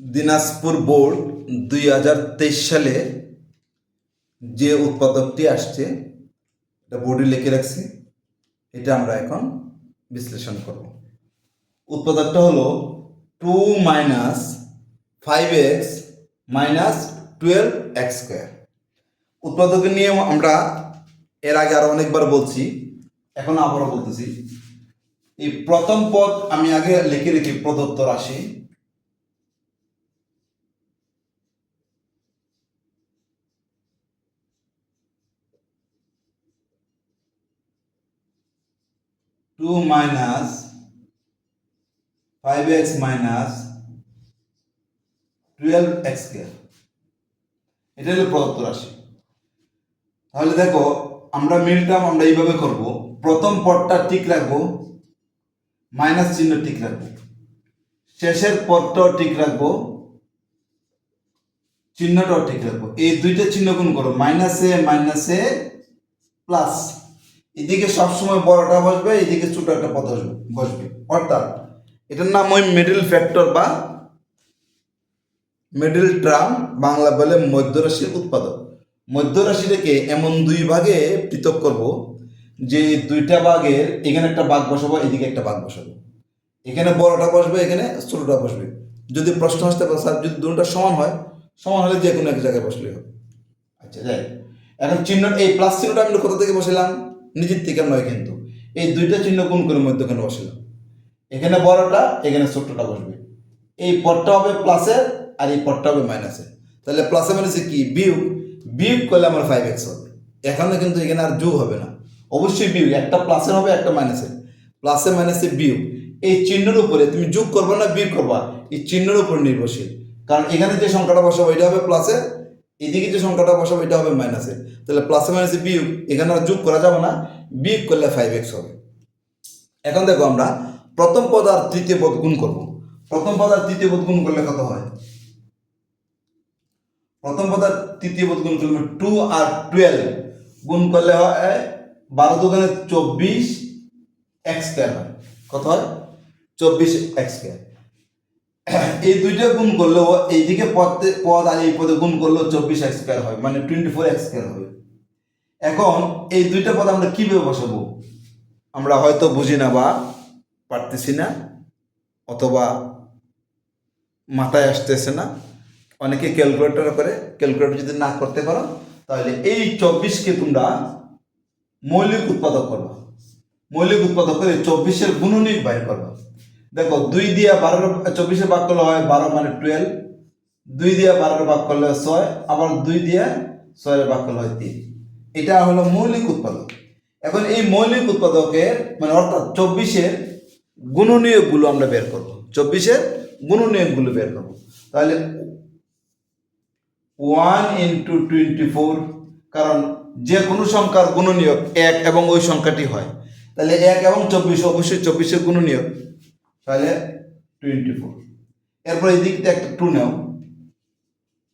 Dinajpur board 2023 সালে যে উৎপাদকটি আসছে এটা বোর্ডে লিখে রাখছি, এটা আমরা এখন বিশ্লেষণ করব। উৎপাদকটা হলো 2 মাইনাস 5x মাইনাস 12x²। উৎপাদকের নিয়ম আমরা এর আগে আরো অনেকবার বলছি, এখন আবারও বলতেছি। এই প্রথম পদ আমি আগে লিখে রেখি প্রদত্ত রাশি, two minus 5x minus 12x², এটা হলো প্রদত্ত রাশি। তাহলে দেখো আমরা মিল টার্ম আমরা এইভাবে করব, প্রথম পদটা ঠিক রাখবো, মাইনাস চিহ্ন ঠিক রাখবো, শেষের পদটাও ঠিক রাখবো, চিহ্নটাও ঠিক রাখবো। এই দুইটা চিহ্ন গুণ করো, মাইনাসে মাইনাসে প্লাস, এদিকে সবসময় বড়টা বসবে, এদিকে ছোট একটা পদ বসবে। অর্থাৎ এটার নাম ওই মিডল ফ্যাক্টর বা মিডল টার্ম, বাংলা বলে মধ্যরাশির উৎপাদক। মধ্যরাশিটাকে এমন দুই ভাগে পৃথক করব যে দুইটা ভাগের এখানে একটা ভাগ বসাবো, এদিকে একটা ভাগ বসাবো, এখানে বড়টা বসবে, এখানে ছোটটা বসবে। যদি প্রশ্ন আসতে পারে স্যার যদি দুটোটা সমান হয়, সমান হলে যে কোনো এক জায়গায় বসলেই হবে। আচ্ছা যাই, এখন চিহ্ন এই প্লাস চিহ্নটা আমি কোথা থেকে বসালাম, নিজের থেকে নয়, কিন্তু এই দুইটা চিহ্ন গুণ করে মধ্যখানে বসালাম, এখানে বড়টা এখানে ছোটটা বসবে। এই পদটা হবে প্লাসের আর এই পদটা হবে মাইনাসের। তাহলে প্লাসে মাইনাসে কি বিয়োগ, বিয়োগ করলে আমার 5x হবে। এখানে কিন্তু এখানে আর যোগ হবে না, অবশ্যই বিয়োগ, একটা প্লাসের হবে একটা মাইনাসের, প্লাসে মাইনাসে বিয়োগ। এই চিহ্নের উপরে তুমি যোগ করবে না বিয়োগ করবা, এই চিহ্নের উপর নির্ভরশীল। কারণ এখানে যে সংখ্যাটা বসাবো এটা হবে প্লাসের, এদিকে যে সংখ্যাটা বসাবো এটা হবে মাইনাসের। তাহলে প্লাসে মাইনাসে বিয়োগ, এখানে আর যোগ করা যাবে না, বিয়োগ করলে 5x হবে। এখন দেখো আমরা প্রথম পদ আর তৃতীয় পদ গুণ করব। প্রথম পদ আর তৃতীয় পদ গুণ করলে কত হয়, প্রথম পদ আর তৃতীয় পদ গুণ করলে 2 আর 12 গুণ করলে হয় 12 দুগুণে 24x² হয়। কত হয়, 24x²। এই দুইটা গুণ করলেও এইদিকে পদ আর এই পদে গুণ করলেও 24x² হয়, মানে 24x² হবে। এখন এই দুইটা পদ আমরা কিভাবে বসাবো, আমরা হয়তো বুঝি না বা পারতেছি না, অথবা মাথায় আসতেছে না। অনেকে ক্যালকুলেটর করে, ক্যালকুলেটর যদি না করতে পারো তাহলে এই 24কে তোমরা মৌলিক উৎপাদক করবা, মৌলিক উৎপাদক করে 24-এর গুণনীয়ক বাইর করবা। দেখো 2 দিয়ে 12 24-এ ভাগ করলে হয় 12 মানে 12, 2 দিয়ে 12 ভাগ করলে 6, আবার 2 দিয়ে 6 ভাগ করলে হয় 3। এটা হলো মৌলিক উৎপাদক। এখন এই মৌলিক উৎপাদকের মানে অর্থাৎ 24-এর গুণনীয়কগুলো আমরা বের করব, 24-এর গুণনীয়কগুলো বের করব। তাহলে 1 ইন্টু 24, কারণ যে কোনো সংখ্যার গুণনীয়ক 1 এবং ওই সংখ্যাটি হয়, তাহলে 1 এবং 24 অবশ্যই 24-এর গুণনীয়ক, তাহলে 24। এরপর এই দিক থেকে একটা 2 নাও,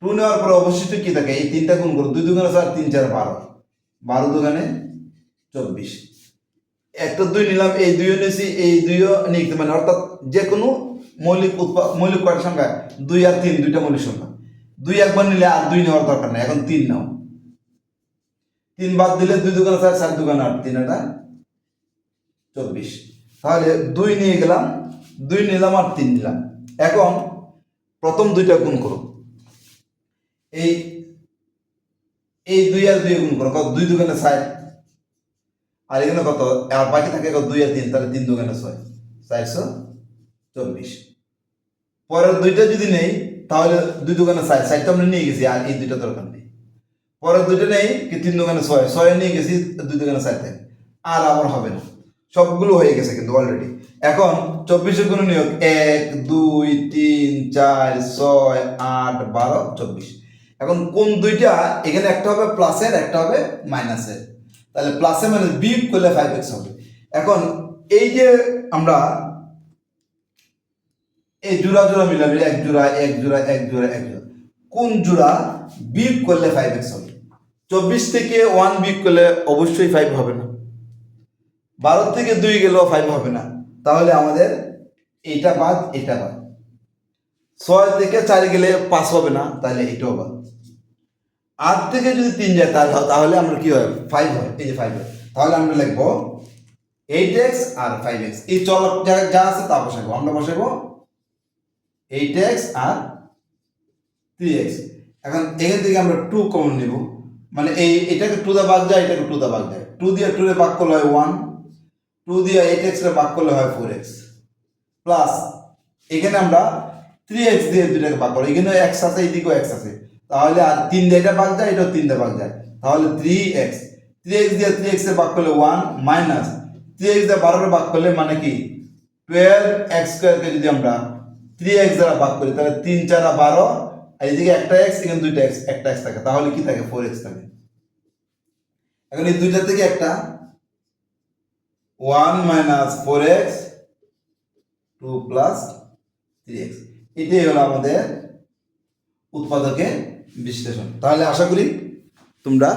2 নেওয়ার পরে অবশিষ্ট কি থাকে, এই তিনটা গুণ করো, 2 দুগুণে 4, 3 4 12, 12 দুগুণে 24, একটা 2 নিলাম, এই 2ও নিয়েছি, এই 2ও নিতে, মানে অর্থাৎ যে কোনো মৌলিক কয়টা সংখ্যা, 2 আর 3 দুইটা মৌলিক সংখ্যা, 2 একবার নিলে আর 2 নেওয়ার দরকার নেই, এখন 3 নাও, 3 বাদ দিলে 2 দুগুণে 4, 4 দুগুণে 8, 3 এটা 24। তাহলে 2 নিয়ে গেলাম, 2 নিলাম আর 3 নিলাম। এখন প্রথম দুইটা গুণ করো, এই 2 আর 2 গুণ করো, কত, 2 দুগুণে 4, আর এখানে কত, আর বাকি থাকে 2 আর 3, তাহলে 3 দুগুণে 6, 424। পরের দুইটা যদি নেই তাহলে 2 দুগুণে 4, 4 তো আমরা নিয়ে গেছি, আর এই দুইটা দরকার নেই। পরের দুইটা নেই কি, 3 দুগুণে 6, 6 নিয়ে গেছি, 2 দুগুণে 4 থাকে, আর আবার হবে না, সবগুলো হয়ে গেছে কিন্তু অলরেডি। এখন 24-এর গুণনীয়ক 1 2 3 4 6 8 12 24। এখন কোন দুইটা, এখানে একটা হবে প্লাসের একটা হবে মাইনাসের, তাহলে প্লাসে মাইনাস বিয়োগ করলে 5x হবে। এখন এই যে আমরা এই জোড়া জোড়া মিলাবি, এক জোড়া এক জোড়া এক জোড়া এক জোড়া, কোন জোড়া বিয়োগ করলে 5x হবে। 24 থেকে 1 বিয়োগ করলে অবশ্যই 5 হবে না, 12 থেকে 2 গেলেও 5 হবে না, তাহলে আমাদের এইটা বাদ এটা বাদ, 6 থেকে 4 গেলে 5 হবে না, তাহলে এটাও বাদ। 8 থেকে যদি 3 যায় তাহলে আমরা কি হয় 5 হয়, এই যে 5 হয়। তাহলে আমরা লিখবো 8x আর 5x, এই চলক যা আছে তা বসাবো, আমরা বসাবো 8x আর 3x। এখন এখান থেকে আমরা 2 কমন নিব, মানে এটাকে 2 দা ভাগ যায়, এটাকে 2 দা ভাগ যায়। 2 দিয়ে 2 এর ভাগ করলে হয় 1, 2 দিয়ে 8x এর ভাগ করলে হয় 4x, প্লাস এখানে আমরা 3x দিয়ে দুটাকে ভাগ করব, এখানে x আছে, এইদিকেও x আছে, তাহলে আর 3 দিয়ে এটা ভাগ যায়, এটাও 3 দিয়ে ভাগ যায়, তাহলে 3x। 3x দিয়ে 3x এর ভাগ করলে 1 মাইনাস 3x দিয়ে 12 এর ভাগ করলে মানে কি 12x স্কয়ারকে যদি আমরা 3x দ্বারা ভাগ করি তাহলে 3 4 12, আর এদিকে একটা x, এখানে দুইটা x, একটা x থাকে, তাহলে কি থাকে 4x থাকে। এখন এই দুইটা থেকে একটা 1 মাইনাস 4x 2 প্লাস 3x, এটাই হলো আমাদের উৎপাদকের বিশ্লেষণ। তাহলে আশা করি তোমরা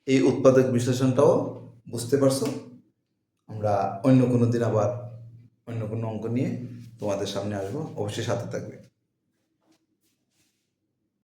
এই উৎপাদক বিশ্লেষণটাও বুঝতে পারছো। আমরা অন্য কোনো দিন আবার অন্য কোনো অঙ্ক নিয়ে তোমাদের সামনে আসবো, অবশ্যই সাথে থাকবে।